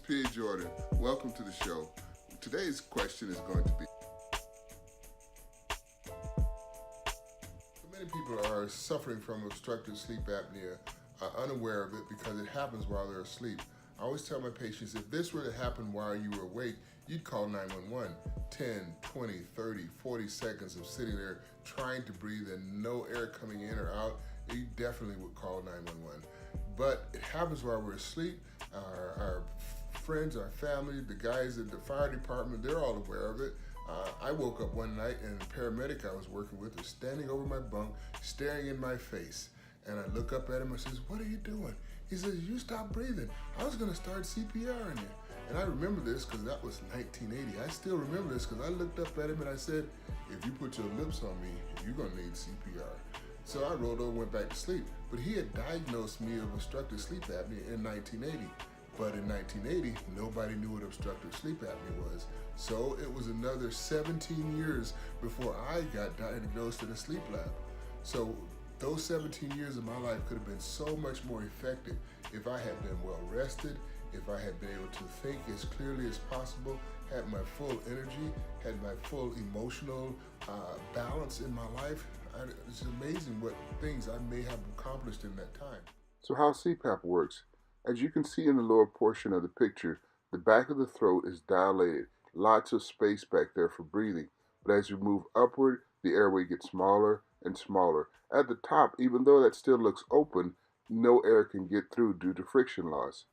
P.A. Jordan. Welcome to the show. Today's question is going to be, many people are suffering from obstructive sleep apnea, are unaware of it because it happens while they're asleep. I always tell my patients, if this were to happen while you were awake, you'd call 911. 10, 20, 30, 40 seconds of sitting there trying to breathe and no air coming in or out, you definitely would call 911. But it happens while we're asleep. Our friends, our family, the guys at the fire department, they're all aware of it. I woke up one night and the paramedic I was working with was standing over my bunk, staring in my face. And I look up at him and says, "What are you doing?" He says, "You stop breathing. I was gonna start CPR in you." And I remember this because that was 1980. I still remember this because I looked up at him and I said, "If you put your lips on me, you're gonna need CPR." So I rolled over and went back to sleep. But he had diagnosed me of obstructive sleep apnea in 1980. But in 1980, nobody knew what obstructive sleep apnea was. So it was another 17 years before I got diagnosed in a sleep lab. So those 17 years of my life could have been so much more effective if I had been well rested, if I had been able to think as clearly as possible, had my full energy, had my full emotional balance in my life. It's amazing what things I may have accomplished in that time. So how CPAP works? As you can see in the lower portion of the picture, the back of the throat is dilated, lots of space back there for breathing. But as you move upward, the airway gets smaller and smaller. At the top, even though that still looks open, no air can get through due to friction loss.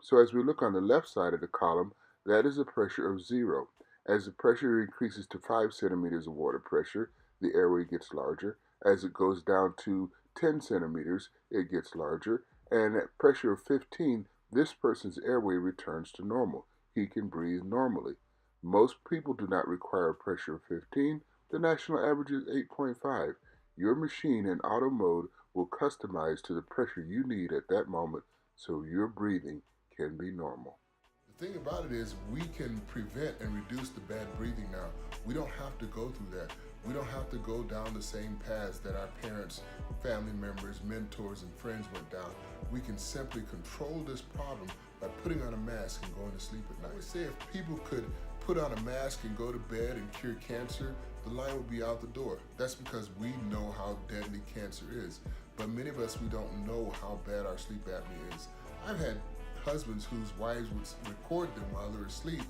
So as we look on the left side of the column, that is a pressure of 0. As the pressure increases to 5 centimeters of water pressure, the airway gets larger. As it goes down to 10 centimeters, it gets larger. And at pressure of 15, this person's airway returns to normal. He can breathe normally. Most people do not require a pressure of 15. The national average is 8.5. Your machine in auto mode will customize to the pressure you need at that moment so your breathing can be normal. The thing about it is we can prevent and reduce the bad breathing now. We don't have to go through that. We don't have to go down the same paths that our parents, family members, mentors, and friends went down. We can simply control this problem by putting on a mask and going to sleep at night. I would say if people could put on a mask and go to bed and cure cancer, the line would be out the door. That's because we know how deadly cancer is. But many of us, we don't know how bad our sleep apnea is. I've had husbands whose wives would record them while they're asleep,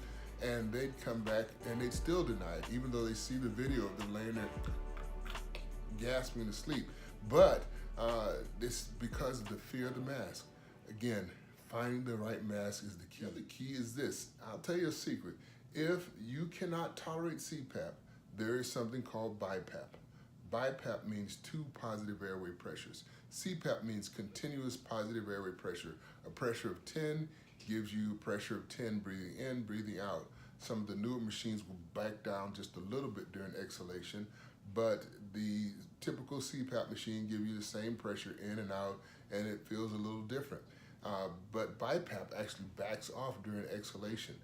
and they'd come back and they'd still deny it, even though they see the video of them laying there gasping to sleep. But it's because of the fear of the mask. Again, finding the right mask is the key. The key is this. I'll tell you a secret. If you cannot tolerate CPAP, there is something called BiPAP. BiPAP means 2 positive airway pressures. CPAP means continuous positive airway pressure. A pressure of 10 gives you a pressure of 10 breathing in, breathing out. Some of the newer machines will back down just a little bit during exhalation, but the typical CPAP machine gives you the same pressure in and out, and it feels a little different. But BiPAP actually backs off during exhalation.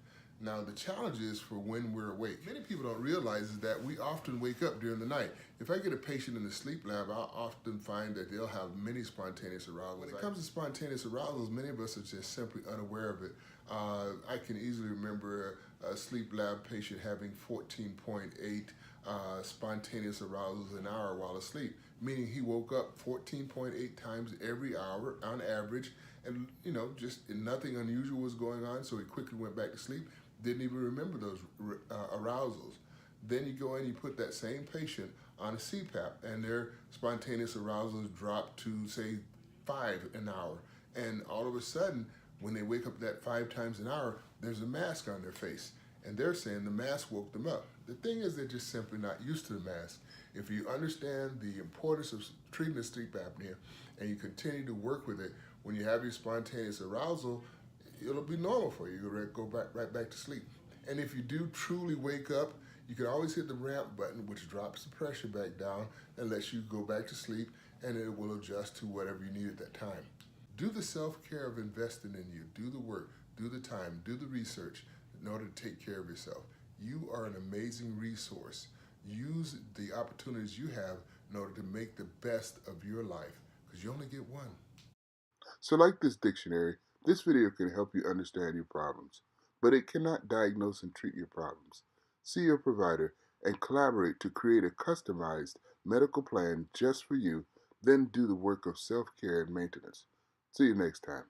Now, the challenge is for when we're awake. Many people don't realize is that we often wake up during the night. If I get a patient in the sleep lab, I'll often find that they'll have many spontaneous arousals. When it comes to spontaneous arousals, many of us are just simply unaware of it. I can easily remember a sleep lab patient having 14.8 spontaneous arousals an hour while asleep, meaning he woke up 14.8 times every hour on average, and just nothing unusual was going on, so he quickly went back to sleep. Didn't even remember those arousals. Then you go in, you put that same patient on a CPAP, and their spontaneous arousals drop to, say, 5 an hour. And all of a sudden, when they wake up that 5 times an hour, there's a mask on their face. And they're saying the mask woke them up. The thing is, they're just simply not used to the mask. If you understand the importance of treating the sleep apnea and you continue to work with it, when you have your spontaneous arousal, it'll be normal for you. You'll go right back to sleep. And if you do truly wake up, you can always hit the ramp button, which drops the pressure back down and lets you go back to sleep, and it will adjust to whatever you need at that time. Do the self-care of investing in you. Do the work, do the time, do the research in order to take care of yourself. You are an amazing resource. Use the opportunities you have in order to make the best of your life, because you only get one. So like this dictionary, This video can help you understand your problems, but it cannot diagnose and treat your problems. See your provider and collaborate to create a customized medical plan just for you, then do the work of self-care and maintenance. See you next time.